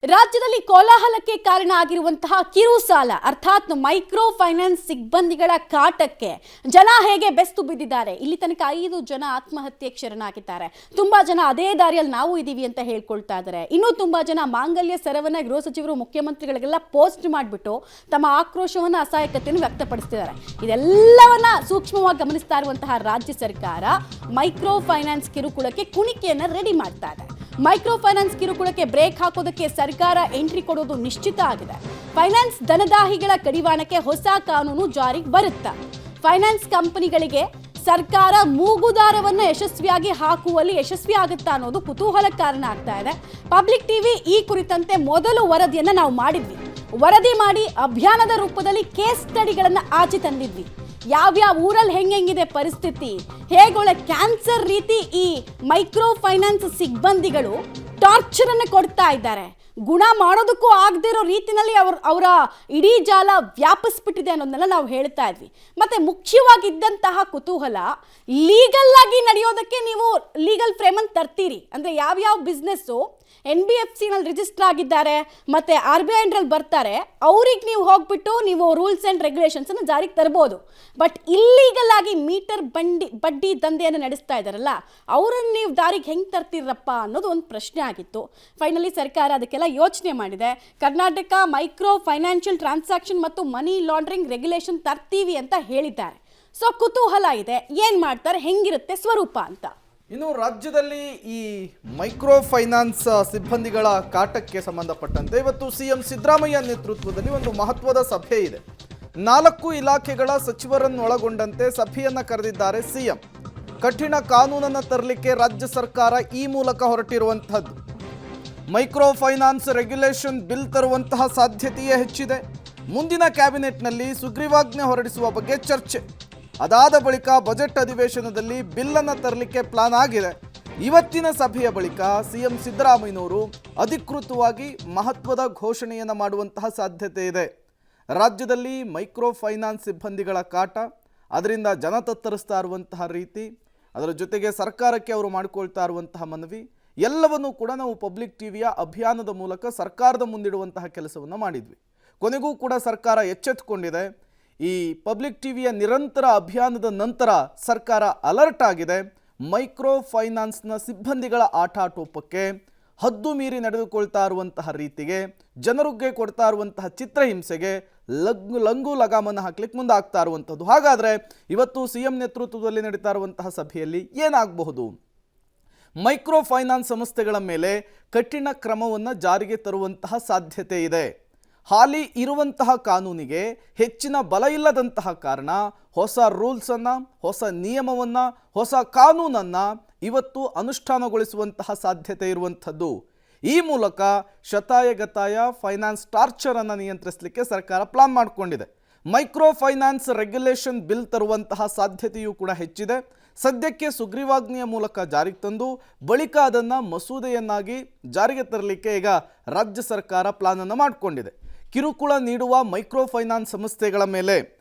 ರಾಜ್ಯದಲ್ಲಿ ಕೋಲಾಹಲಕ್ಕೆ ಕಾರಣ ಆಗಿರುವಂತಹ ಕಿರು ಸಾಲ ಅರ್ಥಾತ್ ಮೈಕ್ರೋ ಫೈನಾನ್ಸ್ ಸಿಬ್ಬಂದಿಗಳ ಕಾಟಕ್ಕೆ ಜನ ಹೇಗೆ ಬೆಸ್ತು ಬಿದ್ದಿದ್ದಾರೆ. ಇಲ್ಲಿ ತನಕ 5 ಜನ ಆತ್ಮಹತ್ಯೆಗೆ ಶರಣಾಗಿದ್ದಾರೆ. ತುಂಬಾ ಜನ ಅದೇ ದಾರಿಯಲ್ಲಿ ನಾವು ಇದೀವಿ ಅಂತ ಹೇಳ್ಕೊಳ್ತಾ ಇದ್ದಾರೆ. ಇನ್ನೂ ತುಂಬಾ ಜನ ಮಾಂಗಲ್ಯ ಸರವನ್ನ ಗೃಹ ಸಚಿವರು ಮುಖ್ಯಮಂತ್ರಿಗಳಿಗೆಲ್ಲ ಪೋಸ್ಟ್ ಮಾಡಿಬಿಟ್ಟು ತಮ್ಮ ಆಕ್ರೋಶವನ್ನ ಅಸಹಾಯಕತೆಯನ್ನು ವ್ಯಕ್ತಪಡಿಸ್ತಿದ್ದಾರೆ. ಇದೆಲ್ಲವನ್ನ ಸೂಕ್ಷ್ಮವಾಗಿ ಗಮನಿಸ್ತಾ ಇರುವಂತಹ ರಾಜ್ಯ ಸರ್ಕಾರ ಮೈಕ್ರೋ ಫೈನಾನ್ಸ್ ಕಿರುಕುಳಕ್ಕೆ ಕುಣಿಕೆಯನ್ನ ರೆಡಿ ಮಾಡ್ತಾ ಇದೆ. ಮೈಕ್ರೋ ಫೈನಾನ್ಸ್ ಕಿರುಕುಳಕ್ಕೆ ಬ್ರೇಕ್ ಹಾಕೋದಕ್ಕೆ ಸರ್ಕಾರ ಎಂಟ್ರಿ ಕೊಡೋದು ನಿಶ್ಚಿತ ಆಗಿದೆ. ಫೈನಾನ್ಸ್ ಧನದಾಹಿಗಳ ಕಡಿವಾಣಕ್ಕೆ ಹೊಸ ಕಾನೂನು ಜಾರಿಗೆ ಬರುತ್ತಾ? ಫೈನಾನ್ಸ್ ಕಂಪನಿಗಳಿಗೆ ಸರ್ಕಾರ ಮೂಗುದಾರವನ್ನು ಯಶಸ್ವಿಯಾಗಿ ಹಾಕುವಲ್ಲಿ ಯಶಸ್ವಿ ಆಗುತ್ತಾ ಅನ್ನೋದು ಕುತೂಹಲ ಕಾರಣ ಆಗ್ತಾ ಇದೆ. ಪಬ್ಲಿಕ್ ಟಿವಿ ಈ ಕುರಿತಂತೆ ಮೊದಲು ವರದಿಯನ್ನ ನಾವು ಮಾಡಿದ್ವಿ. ವರದಿ ಮಾಡಿ ಅಭಿಯಾನದ ರೂಪದಲ್ಲಿ ಕೇಸ್ ಸ್ಟಡಿಗಳನ್ನ ಆಚೆ ತಂದಿದ್ವಿ. ಯಾವ್ಯಾವ ಊರಲ್ಲಿ ಹೆಂಗಿದೆ ಪರಿಸ್ಥಿತಿ, ಹೇಗೊಳ್ಳೆ ಕ್ಯಾನ್ಸರ್ ರೀತಿ ಈ ಮೈಕ್ರೋ ಫೈನಾನ್ಸ್ ಸಿಬ್ಬಂದಿಗಳು ಟಾರ್ಚರ್ ಅನ್ನು ಕೊಡ್ತಾ ಇದ್ದಾರೆ, ಗುಣ ಮಾಡೋದಕ್ಕೂ ಆಗದೇ ಇರೋ ರೀತಿಯಲ್ಲಿ ಅವರ ಇಡೀ ಜಾಲ ವ್ಯಾಪಿಸ್ಬಿಟ್ಟಿದೆ ಅನ್ನೋದನ್ನೆಲ್ಲ ನಾವು ಹೇಳ್ತಾ ಇದ್ವಿ. ಮತ್ತೆ ಮುಖ್ಯವಾಗಿದ್ದಂತಹ ಕುತೂಹಲ, ಲೀಗಲ್ ಆಗಿ ನಡೆಯೋದಕ್ಕೆ ನೀವು ಲೀಗಲ್ ಫ್ರೇಮ್ ಅನ್ನು ತರ್ತೀರಿ ಅಂದ್ರೆ ಯಾವ್ಯಾವ ಬಿಸ್ನೆಸ್ಸು NBFC ನಲ್ಲಿ ರಿಜಿಸ್ಟರ್ ಆಗಿದ್ದಾರೆ ಮತ್ತೆ RBI ಅಂಡ್ರಲ್ಲಿ ಬರ್ತಾರೆ, ಅವ್ರಿಗೆ ನೀವು ಹೋಗ್ಬಿಟ್ಟು ನೀವು ರೂಲ್ಸ್ ಆ್ಯಂಡ್ ರೆಗ್ಯುಲೇಷನ್ಸ್ ಅನ್ನು ಜಾರಿಗೆ ತರ್ಬೋದು. ಬಟ್ ಇಲ್ಲೀಗಲ್ ಆಗಿ ಮೀಟರ್ ಬಡ್ಡಿ ದಂಧೆಯನ್ನು ನಡೆಸ್ತಾ ಇದ್ದಾರಲ್ಲ, ಅವರನ್ನು ನೀವು ದಾರಿಗೆ ಹೆಂಗೆ ತರ್ತೀರಪ್ಪ ಅನ್ನೋದು ಒಂದು ಪ್ರಶ್ನೆ ಆಗಿತ್ತು. ಫೈನಲಿ ಸರ್ಕಾರ ಅದಕ್ಕೆಲ್ಲ ಯೋಚನೆ ಮಾಡಿದೆ. ಕರ್ನಾಟಕ ಮೈಕ್ರೋ ಫೈನಾನ್ಷಿಯಲ್ ಟ್ರಾನ್ಸಾಕ್ಷನ್ ಮತ್ತು ಮನಿ ಲಾಂಡ್ರಿಂಗ್ ರೆಗ್ಯುಲೇಷನ್ ತರ್ತೀವಿ ಅಂತ ಹೇಳಿದ್ದಾರೆ. ಸೊ ಕುತೂಹಲ ಇದೆ, ಏನು ಮಾಡ್ತಾರೆ, ಹೆಂಗಿರುತ್ತೆ ಸ್ವರೂಪ ಅಂತ. ಇನ್ನು ರಾಜ್ಯದಲ್ಲಿ ಈ ಮೈಕ್ರೋ ಫೈನಾನ್ಸ್ ಸಿಬ್ಬಂದಿಗಳ ಕಾಟಕ್ಕೆ ಸಂಬಂಧಪಟ್ಟಂತೆ ಇವತ್ತು CM ಸಿದ್ದರಾಮಯ್ಯ ನೇತೃತ್ವದಲ್ಲಿ ಒಂದು ಮಹತ್ವದ ಸಭೆ ಇದೆ. 4 ಇಲಾಖೆಗಳ ಸಚಿವರನ್ನು ಒಳಗೊಂಡಂತೆ ಸಭೆಯನ್ನು ಕರೆದಿದ್ದಾರೆ CM. ಕಠಿಣ ಕಾನೂನನ್ನು ತರಲಿಕ್ಕೆ ರಾಜ್ಯ ಸರ್ಕಾರ ಈ ಮೂಲಕ ಹೊರಟಿರುವಂತಹದ್ದು. ಮೈಕ್ರೋ ಫೈನಾನ್ಸ್ ರೆಗ್ಯುಲೇಷನ್ ಬಿಲ್ ತರುವಂತಹ ಸಾಧ್ಯತೆಯೇ ಹೆಚ್ಚಿದೆ. ಮುಂದಿನ ಕ್ಯಾಬಿನೆಟ್ನಲ್ಲಿ ಸುಗ್ರೀವಾಜ್ಞೆ ಹೊರಡಿಸುವ ಬಗ್ಗೆ ಚರ್ಚೆ. ಅದಾದ ಬಳಿಕ ಬಜೆಟ್ ಅಧಿವೇಶನದಲ್ಲಿ ಬಿಲ್ಲನ್ನು ತರಲಿಕ್ಕೆ ಪ್ಲಾನ್ ಆಗಿದೆ. ಇವತ್ತಿನ ಸಭೆಯ ಬಳಿಕ CM ಸಿದ್ದರಾಮಯ್ಯನವರು ಅಧಿಕೃತವಾಗಿ ಮಹತ್ವದ ಘೋಷಣೆಯನ್ನು ಮಾಡುವಂತಹ ಸಾಧ್ಯತೆ ಇದೆ. ರಾಜ್ಯದಲ್ಲಿ ಮೈಕ್ರೋ ಫೈನಾನ್ಸ್ ಸಿಬ್ಬಂದಿಗಳ ಕಾಟ, ಅದರಿಂದ ಜನ ತತ್ತರಿಸ್ತಾ ಇರುವಂತಹ ರೀತಿ, ಅದರ ಜೊತೆಗೆ ಸರ್ಕಾರಕ್ಕೆ ಅವರು ಮಾಡಿಕೊಳ್ತಾ ಇರುವಂತಹ ಮನವಿ ಎಲ್ಲವನ್ನೂ ಕೂಡ ನಾವು ಪಬ್ಲಿಕ್ ಟಿವಿಯ ಅಭಿಯಾನದ ಮೂಲಕ ಸರ್ಕಾರದ ಮುಂದಿಡುವಂತಹ ಕೆಲಸವನ್ನು ಮಾಡಿದ್ವಿ. ಕೊನೆಗೂ ಕೂಡ ಸರ್ಕಾರ ಎಚ್ಚೆತ್ತುಕೊಂಡಿದೆ. ಈ ಪಬ್ಲಿಕ್ ಟಿವಿಯ ನಿರಂತರ ಅಭಿಯಾನದ ನಂತರ ಸರ್ಕಾರ ಅಲರ್ಟ್ ಆಗಿದೆ. ಮೈಕ್ರೋ ಫೈನಾನ್ಸ್ನ ಸಿಬ್ಬಂದಿಗಳ ಆಟಾಟೋಪಕ್ಕೆ, ಹದ್ದು ಮೀರಿ ನಡೆದುಕೊಳ್ತಾ ಇರುವಂತಹ ರೀತಿಗೆ, ಜನರಿಗೆ ಕೊಡ್ತಾ ಇರುವಂತಹ ಚಿತ್ರಹಿಂಸೆಗೆ ಲಂಗು ಲಗಾಮನ್ನು ಹಾಕ್ಲಿಕ್ಕೆ ಮುಂದಾಗ್ತಾ ಇರುವಂಥದ್ದು. ಹಾಗಾದರೆ ಇವತ್ತು CM ನೇತೃತ್ವದಲ್ಲಿ ನಡೀತಾ ಇರುವಂತಹ ಸಭೆಯಲ್ಲಿ ಏನಾಗಬಹುದು? ಮೈಕ್ರೋ ಫೈನಾನ್ಸ್ ಸಂಸ್ಥೆಗಳ ಮೇಲೆ ಕಠಿಣ ಕ್ರಮವನ್ನು ಜಾರಿಗೆ ತರುವಂತಹ ಸಾಧ್ಯತೆ ಇದೆ. ಹಾಲಿ ಇರುವಂತಹ ಕಾನೂನಿಗೆ ಹೆಚ್ಚಿನ ಬಲ ಇಲ್ಲದಂತಹ ಕಾರಣ ಹೊಸ ರೂಲ್ಸನ್ನು, ಹೊಸ ನಿಯಮವನ್ನು, ಹೊಸ ಕಾನೂನನ್ನು ಇವತ್ತು ಅನುಷ್ಠಾನಗೊಳಿಸುವಂತಹ ಸಾಧ್ಯತೆ ಇರುವಂಥದ್ದು. ಈ ಮೂಲಕ ಶತಾಯಗತಾಯ ಫೈನಾನ್ಸ್ ಟಾರ್ಚರನ್ನು ನಿಯಂತ್ರಿಸಲಿಕ್ಕೆ ಸರ್ಕಾರ ಪ್ಲಾನ್ ಮಾಡಿಕೊಂಡಿದೆ. ಮೈಕ್ರೋ ಫೈನಾನ್ಸ್ ರೆಗ್ಯುಲೇಷನ್ ಬಿಲ್ ತರುವಂತಹ ಸಾಧ್ಯತೆಯೂ ಕೂಡ ಹೆಚ್ಚಿದೆ. ಸದ್ಯಕ್ಕೆ ಸುಗ್ರೀವಾಜ್ಞೆಯ ಮೂಲಕ ಜಾರಿಗೆ ತಂದು ಬಳಿಕ ಅದನ್ನು ಮಸೂದೆಯನ್ನಾಗಿ ಜಾರಿಗೆ ತರಲಿಕ್ಕೆ ಈಗ ರಾಜ್ಯ ಸರ್ಕಾರ ಪ್ಲಾನನ್ನು ಮಾಡಿಕೊಂಡಿದೆ. ಕಿರುಕುಳ ನೀಡುವ ಮೈಕ್ರೋ ಫೈನಾನ್ಸ್ ಸಂಸ್ಥೆಗಳ ಮೇಲೆ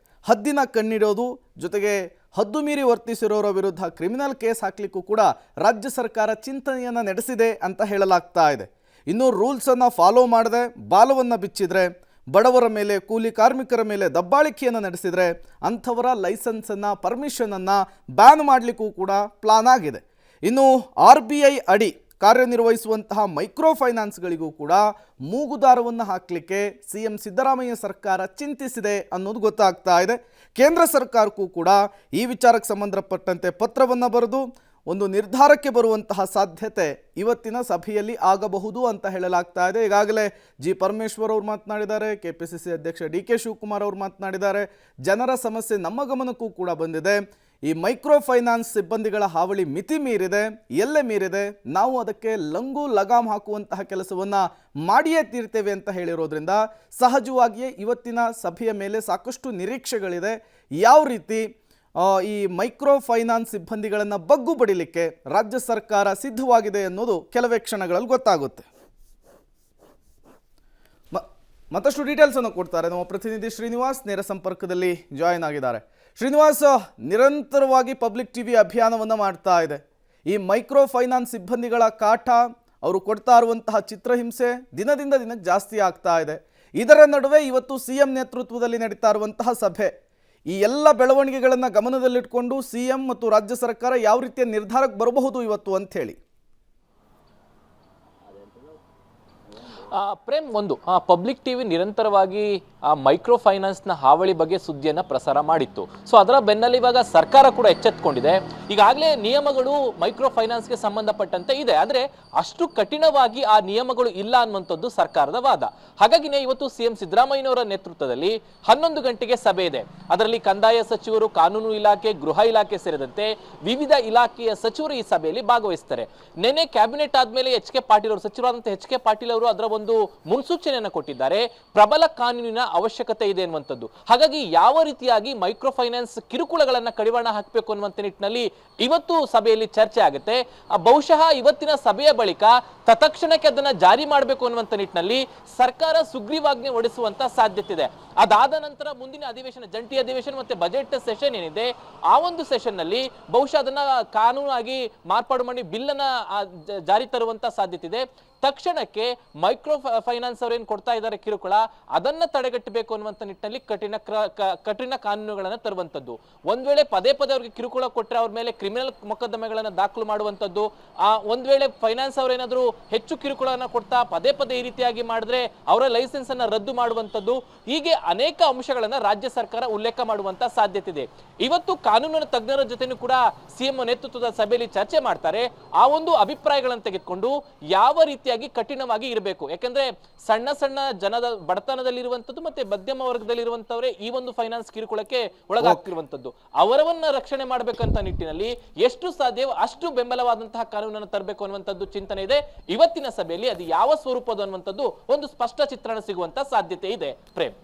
ಹದ್ದಿನ ಕಣ್ಣಿಡೋದು, ಜೊತೆಗೆ ಹದ್ದು ಮೀರಿ ವರ್ತಿಸಿರೋರ ವಿರುದ್ಧ ಕ್ರಿಮಿನಲ್ ಕೇಸ್ ಹಾಕಲಿಕ್ಕೂ ಕೂಡ ರಾಜ್ಯ ಸರ್ಕಾರ ಚಿಂತನೆಯನ್ನು ನಡೆಸಿದೆ ಅಂತ ಹೇಳಲಾಗ್ತಾ ಇದೆ. ಇನ್ನು ರೂಲ್ಸನ್ನು ಫಾಲೋ ಮಾಡದೆ ಬಾಲವನ್ನು ಬಿಚ್ಚಿದ್ರೆ, ಬಡವರ ಮೇಲೆ, ಕೂಲಿ ಕಾರ್ಮಿಕರ ಮೇಲೆ ದಬ್ಬಾಳಿಕೆಯನ್ನು ನಡೆಸಿದರೆ ಅಂಥವರ ಲೈಸೆನ್ಸನ್ನು, ಪರ್ಮಿಷನನ್ನು ಬ್ಯಾನ್ ಮಾಡಲಿಕ್ಕೂ ಕೂಡ ಪ್ಲಾನ್ ಆಗಿದೆ. ಇನ್ನು RBI ಅಡಿ ಕಾರ್ಯನಿರ್ವಹಿಸುವಂತಹ ಮೈಕ್ರೋ ಫೈನಾನ್ಸ್ಗಳಿಗೂ ಕೂಡ ಮೂಗುದಾರವನ್ನು ಹಾಕಲಿಕ್ಕೆ CM ಸಿದ್ದರಾಮಯ್ಯ ಸರ್ಕಾರ ಚಿಂತಿಸಿದೆ ಅನ್ನೋದು ಗೊತ್ತಾಗ್ತಾ ಇದೆ. ಕೇಂದ್ರ ಸರ್ಕಾರಕ್ಕೂ ಕೂಡ ಈ ವಿಚಾರಕ್ಕೆ ಸಂಬಂಧಪಟ್ಟಂತೆ ಪತ್ರವನ್ನು ಬರೆದು ಒಂದು ನಿರ್ಧಾರಕ್ಕೆ ಬರುವಂತಹ ಸಾಧ್ಯತೆ ಇವತ್ತಿನ ಸಭೆಯಲ್ಲಿ ಆಗಬಹುದು ಅಂತ ಹೇಳಲಾಗ್ತಾ ಇದೆ. ಈಗಾಗಲೇ G. ಪರಮೇಶ್ವರ್ ಅವರು ಮಾತನಾಡಿದ್ದಾರೆ, KPCC ಅಧ್ಯಕ್ಷ DK ಶಿವಕುಮಾರ್ ಅವರು ಮಾತನಾಡಿದ್ದಾರೆ. ಜನರ ಸಮಸ್ಯೆ ನಮ್ಮ ಗಮನಕ್ಕೂ ಕೂಡ ಬಂದಿದೆ. ಈ ಮೈಕ್ರೋ ಫೈನಾನ್ಸ್ ಸಿಬ್ಬಂದಿಗಳ ಹಾವಳಿ ಮಿತಿ ಮೀರಿದೆ, ಎಲ್ಲೇ ಮೀರಿದೆ, ನಾವು ಅದಕ್ಕೆ ಲಂಗು ಲಗಾಮ್ ಹಾಕುವಂತಹ ಕೆಲಸವನ್ನು ಮಾಡಿಯೇ ತೀರ್ತೇವೆ ಅಂತ ಹೇಳಿರೋದ್ರಿಂದ ಸಹಜವಾಗಿಯೇ ಇವತ್ತಿನ ಸಭೆಯ ಮೇಲೆ ಸಾಕಷ್ಟು ನಿರೀಕ್ಷೆಗಳಿದೆ. ಯಾವ ರೀತಿ ಈ ಮೈಕ್ರೋ ಫೈನಾನ್ಸ್ ಸಿಬ್ಬಂದಿಗಳನ್ನು ಬಗ್ಗು ಬಡಿಲಿಕ್ಕೆ ರಾಜ್ಯ ಸರ್ಕಾರ ಸಿದ್ಧವಾಗಿದೆ ಅನ್ನೋದು ಕೆಲವೇ ಕ್ಷಣಗಳಲ್ಲಿ ಗೊತ್ತಾಗುತ್ತೆ. ಮತ್ತಷ್ಟು ಡೀಟೇಲ್ಸನ್ನು ಕೊಡ್ತಾರೆ ನಮ್ಮ ಪ್ರತಿನಿಧಿ ಶ್ರೀನಿವಾಸ್, ನೇರ ಸಂಪರ್ಕದಲ್ಲಿ ಜಾಯಿನ್ ಆಗಿದ್ದಾರೆ. ಶ್ರೀನಿವಾಸ್, ನಿರಂತರವಾಗಿ ಪಬ್ಲಿಕ್ ಟಿವಿ ಅಭಿಯಾನವನ್ನು ಮಾಡ್ತಾ ಇದೆ. ಈ ಮೈಕ್ರೋ ಫೈನಾನ್ಸ್ ಸಿಬ್ಬಂದಿಗಳ ಕಾಟ, ಅವರು ಕೊಡ್ತಾ ಇರುವಂತಹ ಚಿತ್ರಹಿಂಸೆ ದಿನದಿಂದ ದಿನಕ್ಕೆ ಜಾಸ್ತಿ ಆಗ್ತಾ ಇದೆ. ಇದರ ನಡುವೆ ಇವತ್ತು CM ನೇತೃತ್ವದಲ್ಲಿ ನಡೀತಾ ಇರುವಂತಹ ಸಭೆ, ಈ ಎಲ್ಲ ಬೆಳವಣಿಗೆಗಳನ್ನು ಗಮನದಲ್ಲಿಟ್ಕೊಂಡು CM ಮತ್ತು ರಾಜ್ಯ ಸರ್ಕಾರ ಯಾವ ರೀತಿಯ ನಿರ್ಧಾರಕ್ಕೆ ಬರಬಹುದು ಇವತ್ತು ಅಂಥೇಳಿ. ಪ್ರೇಮ್, ಒಂದು ಪಬ್ಲಿಕ್ ಟಿವಿ ನಿರಂತರವಾಗಿ ಮೈಕ್ರೋ ಫೈನಾನ್ಸ್ನ ಹಾವಳಿ ಬಗ್ಗೆ ಸುದ್ದಿಯನ್ನು ಪ್ರಸಾರ ಮಾಡಿತ್ತು. ಸೊ ಅದರ ಬೆನ್ನಲ್ಲಿ ಇವಾಗ ಸರ್ಕಾರ ಕೂಡ ಎಚ್ಚೆತ್ತುಕೊಂಡಿದೆ. ಈಗಾಗಲೇ ನಿಯಮಗಳು ಮೈಕ್ರೋ ಫೈನಾನ್ಸ್ಗೆ ಸಂಬಂಧಪಟ್ಟಂತೆ ಇದೆ, ಆದರೆ ಅಷ್ಟು ಕಠಿಣವಾಗಿ ಆ ನಿಯಮಗಳು ಇಲ್ಲ ಅನ್ನುವಂಥದ್ದು ಸರ್ಕಾರದ ವಾದ. ಹಾಗಾಗಿನೇ ಇವತ್ತು CM ಸಿದ್ದರಾಮಯ್ಯನವರ ನೇತೃತ್ವದಲ್ಲಿ 11 ಗಂಟೆಗೆ ಸಭೆ ಇದೆ. ಅದರಲ್ಲಿ ಕಂದಾಯ ಸಚಿವರು, ಕಾನೂನು ಇಲಾಖೆ, ಗೃಹ ಇಲಾಖೆ ಸೇರಿದಂತೆ ವಿವಿಧ ಇಲಾಖೆಯ ಸಚಿವರು ಈ ಸಭೆಯಲ್ಲಿ ಭಾಗವಹಿಸ್ತಾರೆ. ನಿನ್ನೆ ಕ್ಯಾಬಿನೆಟ್ ಆದ್ಮೇಲೆ HK ಪಾಟೀಲ್ ಅವರು, ಸಚಿವರಾದಂತಹ HK ಪಾಟೀಲ್ ಅವರು ಅದರ ಒಂದು ಮುನ್ಸೂಚನೆಯನ್ನು ಕೊಟ್ಟಿದ್ದಾರೆ. ಪ್ರಬಲ ಕಾನೂನಿನ ಅವಶ್ಯಕತೆ ಇದೆ ಅನ್ನುವಂಥದ್ದು. ಹಾಗಾಗಿ ಯಾವ ರೀತಿಯಾಗಿ ಮೈಕ್ರೋ ಫೈನಾನ್ಸ್ ಕಿರುಕುಳಗಳನ್ನ ಕಡಿವಾಣ ಹಾಕಬೇಕು ಅನ್ನುವಂಥ ನಿಟ್ಟಿನಲ್ಲಿ ಇವತ್ತು ಸಭೆಯಲ್ಲಿ ಚರ್ಚೆ ಆಗುತ್ತೆ. ಬಹುಶಃ ಇವತ್ತಿನ ಸಭೆಯ ಬಳಿಕ ತತ್ಕ್ಷಣಕ್ಕೆ ಅದನ್ನ ಜಾರಿ ಮಾಡಬೇಕು ಅನ್ನುವಂಥ ನಿಟ್ಟಿನಲ್ಲಿ ಸರ್ಕಾರ ಸುಗ್ರೀವಾಜ್ಞೆ ಹೊರಡಿಸುವಂತ ಸಾಧ್ಯತೆ ಇದೆ. ಅದಾದ ನಂತರ ಮುಂದಿನ ಅಧಿವೇಶನ, ಜಂಟಿ ಅಧಿವೇಶನ ಮತ್ತೆ ಬಜೆಟ್ ಸೆಷನ್ ಏನಿದೆ, ಆ ಒಂದು ಸೆಷನ್ ನಲ್ಲಿ ಬಹುಶಃ ಅದನ್ನ ಕಾನೂನಾಗಿ ಮಾರ್ಪಾಡು ಮಾಡಿ ಬಿಲ್ ಅನ್ನ ಜಾರಿ ತರುವಂತ ಸಾಧ್ಯತೆ ಇದೆ. ತಕ್ಷಣಕ್ಕೆ ಮೈಕ್ರೋ ಫೈನಾನ್ಸ್ ಅವ್ರು ಏನ್ ಕೊಡ್ತಾ ಇದ್ದಾರೆ ಕಿರುಕುಳ, ಅದನ್ನ ತಡೆಗಟ್ಟಬೇಕು ಅನ್ನುವಂಥ ನಿಟ್ಟಿನಲ್ಲಿ ಕಠಿಣ ಕಾನೂನುಗಳನ್ನು ತರುವಂತದ್ದು. ಒಂದ್ ವೇಳೆ ಪದೇ ಪದೇ ಅವ್ರಿಗೆ ಕಿರುಕುಳ ಕೊಟ್ಟರೆ ಅವ್ರ ಮೇಲೆ ಕ್ರಿಮಿನಲ್ ಮೊಕದ್ದಮೆಗಳನ್ನ ದಾಖಲು ಮಾಡುವಂತದ್ದು. ಒಂದ್ ವೇಳೆ ಫೈನಾನ್ಸ್ ಅವ್ರು ಏನಾದ್ರು ಹೆಚ್ಚು ಕಿರುಕುಳನ ಕೊಡ್ತಾ ಪದೇ ಪದೇ ಈ ರೀತಿಯಾಗಿ ಮಾಡಿದ್ರೆ ಅವರ ಲೈಸೆನ್ಸ್ ಅನ್ನ ರದ್ದು ಮಾಡುವಂತದ್ದು. ಹೀಗೆ ಅನೇಕ ಅಂಶಗಳನ್ನ ರಾಜ್ಯ ಸರ್ಕಾರ ಉಲ್ಲೇಖ ಮಾಡುವಂತ ಸಾಧ್ಯತೆ ಇದೆ. ಇವತ್ತು ಕಾನೂನಿನ ತಜ್ಞರ ಜೊತೆನೂ ಕೂಡ CM ನೇತೃತ್ವದ ಸಭೆಯಲ್ಲಿ ಚರ್ಚೆ ಮಾಡ್ತಾರೆ. ಆ ಒಂದು ಅಭಿಪ್ರಾಯಗಳನ್ನು ತೆಗೆದುಕೊಂಡು ಯಾವ ರೀತಿಯಾಗಿ ಕಠಿಣವಾಗಿ ಇರಬೇಕು. ಯಾಕಂದ್ರೆ ಸಣ್ಣ ಸಣ್ಣ ಜನದ ಬಡತನದಲ್ಲಿರುವಂತದ್ದು ಮತ್ತೆ ಮಧ್ಯಮ ವರ್ಗದಲ್ಲಿರುವಂತವರೇ ಈ ಒಂದು ಫೈನಾನ್ಸ್ ಕಿರುಕುಳಕ್ಕೆ ಒಳಗಾಗ್ತಿರುವಂತದ್ದು. ಅವರವನ್ನ ರಕ್ಷಣೆ ಮಾಡಬೇಕಂತ ನಿಟ್ಟಿನಲ್ಲಿ ಎಷ್ಟು ಸಾಧ್ಯವೋ ಅಷ್ಟು ಬೆಂಬಲವಾದಂತಹ ಕಾನೂನನ್ನು ತರಬೇಕು ಅನ್ನುವಂಥದ್ದು ಚಿಂತನೆ ಇದೆ. ಇವತ್ತಿನ ಸಭೆಯಲ್ಲಿ ಅದು ಯಾವ ಸ್ವರೂಪದ ಅನ್ನುವಂಥದ್ದು ಒಂದು ಸ್ಪಷ್ಟ ಚಿತ್ರಣ ಸಿಗುವಂತ ಸಾಧ್ಯತೆ ಇದೆ. ಪ್ರೇಮ್.